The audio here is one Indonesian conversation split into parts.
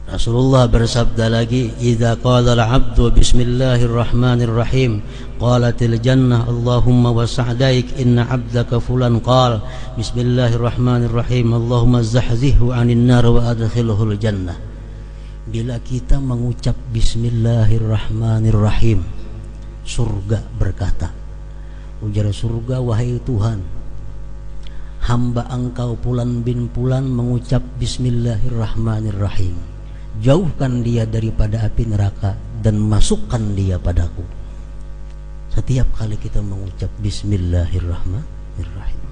Rasulullah bersabda lagi, "Idza qala al-'abdu bismillahirrahmanirrahim, qalatil jannah Allahumma wa sa'daik inna 'abdaka fulan qala bismillahirrahmanirrahim Allahumma zahzihhu 'anil nar wa adkhilhul jannah." Bila kita mengucap bismillahirrahmanirrahim, surga berkata, ujar surga, "Wahai Tuhan, hamba engkau Fulan bin Fulan mengucap bismillahirrahmanirrahim, jauhkan dia daripada api neraka dan masukkan dia padaku." Setiap kali kita mengucap bismillahirrahmanirrahim.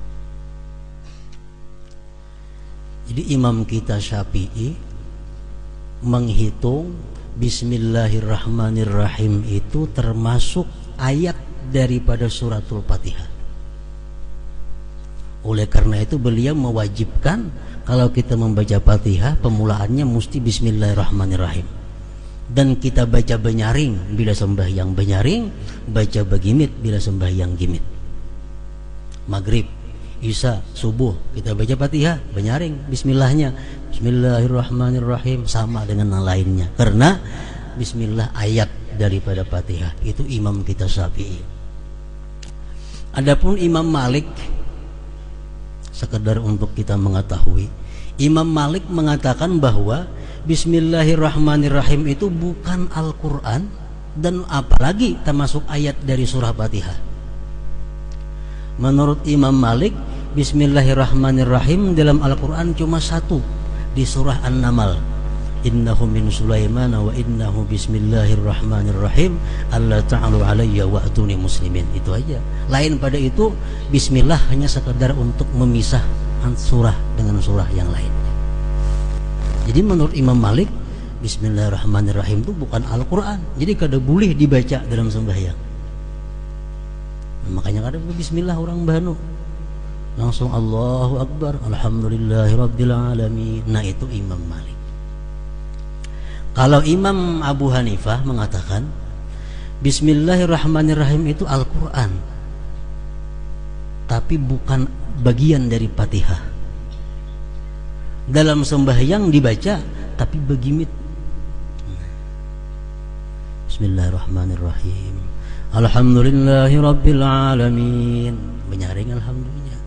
Jadi imam kita Syafi'i menghitung bismillahirrahmanirrahim itu termasuk ayat daripada suratul Fatihah. Oleh karena itu beliau mewajibkan kalau kita membaca Fatihah pemulaannya mesti bismillahirrahmanirrahim. Dan kita baca benyaring bila sembahyang benyaring, baca begimit bila sembahyang gimit. Maghrib, Isya, subuh kita baca Fatihah benyaring bismillahnya, bismillahirrahmanirrahim, sama dengan yang lainnya. Karena bismillah ayat daripada Fatihah. Itu imam kita Syafi'i. Adapun Imam Malik, sekedar untuk kita mengetahui, Imam Malik mengatakan bahwa bismillahirrahmanirrahim itu bukan Al-Quran dan apalagi termasuk ayat dari surah Fatihah. Menurut Imam Malik, bismillahirrahmanirrahim dalam Al-Quran cuma satu, di surah An-Naml, "Innahu min Sulaiman wa innahu bismillahirrahmanirrahim alla ta'alu alayya wa atuni muslimin." Itu aja. Lain pada itu bismillah hanya sekedar untuk memisah surah dengan surah yang lain. Jadi menurut Imam Malik, bismillahirrahmanirrahim itu bukan Al-Quran. Jadi kada boleh dibaca dalam sembahyang. Makanya kada bismillah orang Banu, langsung Allahu Akbar, alhamdulillahirabbil alamin. Nah itu Imam Malik. Kalau Imam Abu Hanifah mengatakan bismillahirrahmanirrahim itu Al-Quran, tapi bukan bagian dari Fatihah. Dalam sembahyang dibaca tapi begimit, bismillahirrahmanirrahim, alhamdulillahirabbil alamin, menyaring alhamdulillah.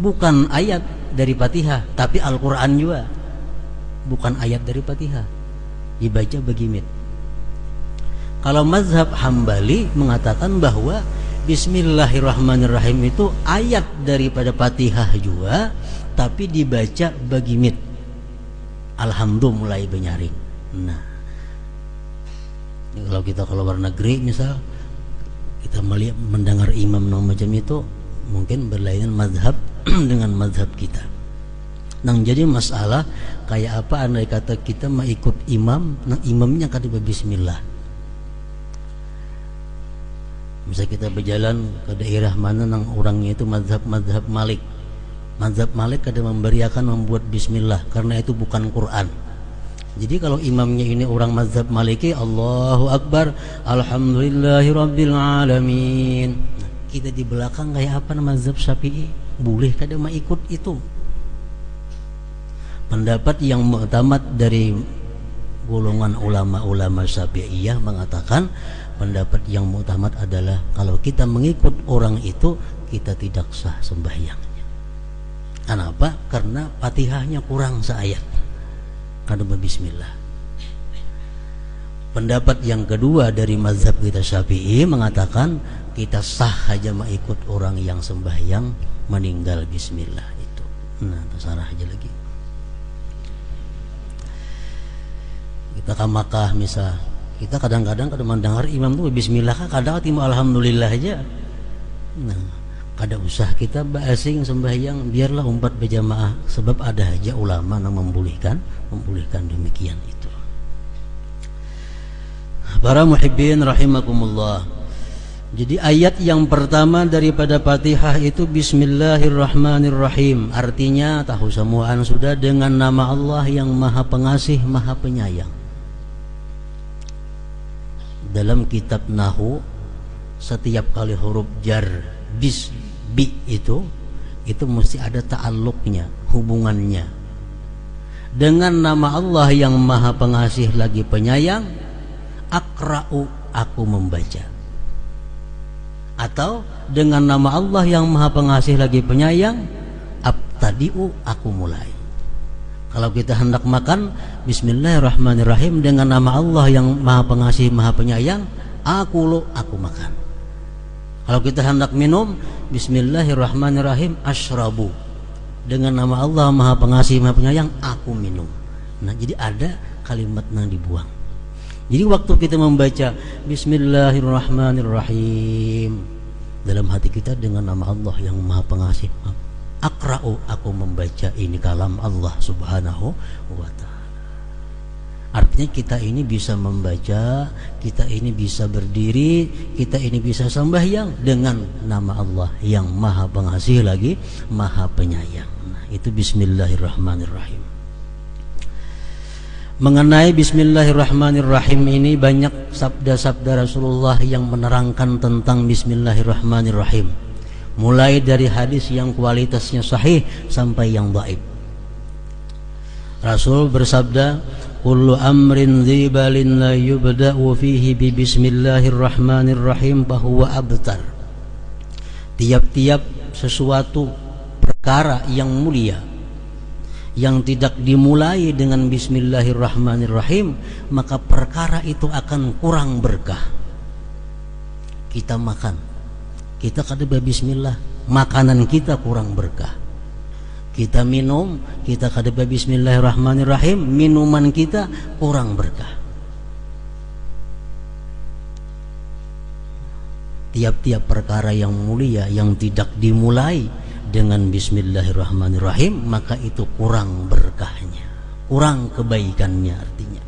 Bukan ayat dari Fatihah, tapi Al-Quran juga bukan ayat dari Fatihah, dibaca begimit. Kalau mazhab Hambali mengatakan bahwa bismillahirrahmanirrahim itu ayat daripada Fatihah juga, tapi dibaca begimit, alhamdulillah mulai benyaring. Nah, kalau kita keluar negeri misal, kita melihat mendengar imam macam itu, mungkin berlainan mazhab dengan mazhab kita. Nah, jadi masalah kayak apa andai kata kita mau ikut imam, nah imamnya kata bismillah. Misalnya kita berjalan ke daerah mana nang orangnya itu mazhab Malik. Mazhab Malik kada memberiakan membuat bismillah karena itu bukan Quran. Jadi kalau imamnya ini orang mazhab Maliki, Allahu Akbar, alhamdulillahirabbil alamin. Nah, kita di belakang kayak apa mazhab Syafi'i? Boleh kada mau ikut itu. Pendapat yang muktamad dari golongan ulama-ulama Syafi'iyah mengatakan pendapat yang muktamad adalah kalau kita mengikut orang itu kita tidak sah sembahyangnya. Kenapa? Karena Fatihahnya kurang seayat. Kada bismillah. Pendapat yang kedua dari mazhab kita Syafi'i mengatakan kita sah aja mengikut orang yang sembahyang meninggal bismillah itu. Nah, terserah aja lagi. Kita ke Makkah misal, kita kadang-kadang kada mendengar imam tuh bismillah, kadang timu alhamdulillah aja. Nah, kada usah kita basing sembahyang, biarlah umpat berjamaah, sebab ada aja ulama yang membolehkan demikian itu. Para muhibbin rahimakumullah. Jadi ayat yang pertama daripada Fatihah itu bismillahirrahmanirrahim. Artinya tahu semuaan sudah, dengan nama Allah yang Maha Pengasih, Maha Penyayang. Dalam kitab Nahu, setiap kali huruf jar bi itu mesti ada ta'alluqnya, hubungannya. Dengan nama Allah yang Maha Pengasih lagi Penyayang, akra'u, aku membaca. Atau dengan nama Allah yang Maha Pengasih lagi Penyayang, abtadi'u, aku mulai. Kalau kita hendak makan, bismillahirrahmanirrahim, dengan nama Allah yang Maha Pengasih Maha Penyayang, aku makan. Kalau kita hendak minum, bismillahirrahmanirrahim, asyrabu, dengan nama Allah Maha Pengasih Maha Penyayang, aku minum. Nah, jadi ada kalimat yang dibuang. Jadi waktu kita membaca bismillahirrahmanirrahim, dalam hati kita dengan nama Allah yang Maha Pengasih, akra'u, aku membaca ini kalam Allah Subhanahu wa ta'ala. Artinya kita ini bisa membaca, kita ini bisa berdiri, kita ini bisa sembahyang dengan nama Allah yang Maha Pengasih lagi Maha Penyayang. Nah, itu bismillahirrahmanirrahim. Mengenai bismillahirrahmanirrahim ini banyak sabda-sabda Rasulullah yang menerangkan tentang bismillahirrahmanirrahim. Mulai dari hadis yang kualitasnya sahih sampai yang dhaif. Rasul bersabda, kullu amrin dzibalin la yubda'u fihi bi bismillahirrahmanirrahim fahuwa abtar. Tiap-tiap sesuatu perkara yang mulia yang tidak dimulai dengan bismillahirrahmanirrahim, maka perkara itu akan kurang berkah. Kita makan, kita kada bismillah, makanan kita kurang berkah. Kita minum, kita kada bismillahirrahmanirrahim, minuman kita kurang berkah. Tiap-tiap perkara yang mulia yang tidak dimulai dengan bismillahirrahmanirrahim, maka itu kurang berkahnya, kurang kebaikannya artinya.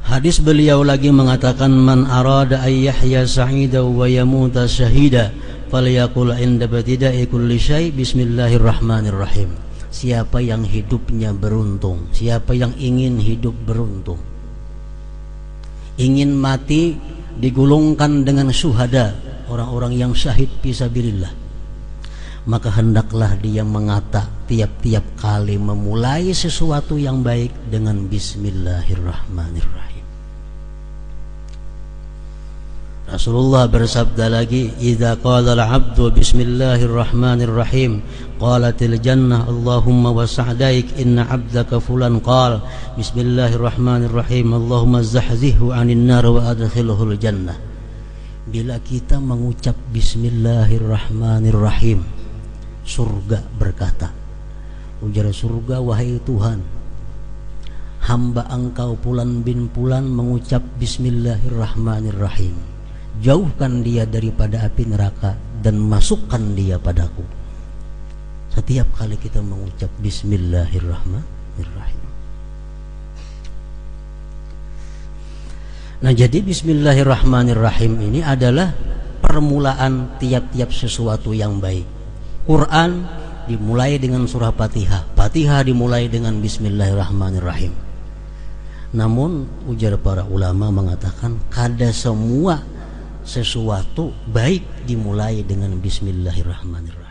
Hadis beliau lagi mengatakan, man arada ay yahya sa'ida wa yamuta syahida falyaqul inda batida'i kulli syai bismillahirrahmanirrahim. Siapa yang hidupnya beruntung, siapa yang ingin hidup beruntung, ingin mati digulungkan dengan syuhada, orang-orang yang syahid fisabilillah, maka hendaklah dia mengata tiap-tiap kali memulai sesuatu yang baik dengan bismillahirrahmanirrahim. Rasulullah bersabda lagi, idza qala al-'abdu bismillahirrahmanirrahim qalatil jannah Allahumma wasa'daik inna 'abdaka fulan qala bismillahirrahmanirrahim Allahumma zahzihhu 'anil nar wa adkhilhul jannah. Bila kita mengucap bismillahirrahmanirrahim, surga berkata, ujar surga, wahai Tuhan, hamba engkau Fulan bin Fulan mengucap bismillahirrahmanirrahim, jauhkan dia daripada api neraka dan masukkan dia padaku. Setiap kali kita mengucap bismillahirrahmanirrahim. Nah, jadi bismillahirrahmanirrahim ini adalah permulaan tiap-tiap sesuatu yang baik. Quran dimulai dengan surah Fatihah, Fatihah dimulai dengan bismillahirrahmanirrahim. Namun ujar para ulama mengatakan, kada semua sesuatu baik dimulai dengan bismillahirrahmanirrahim.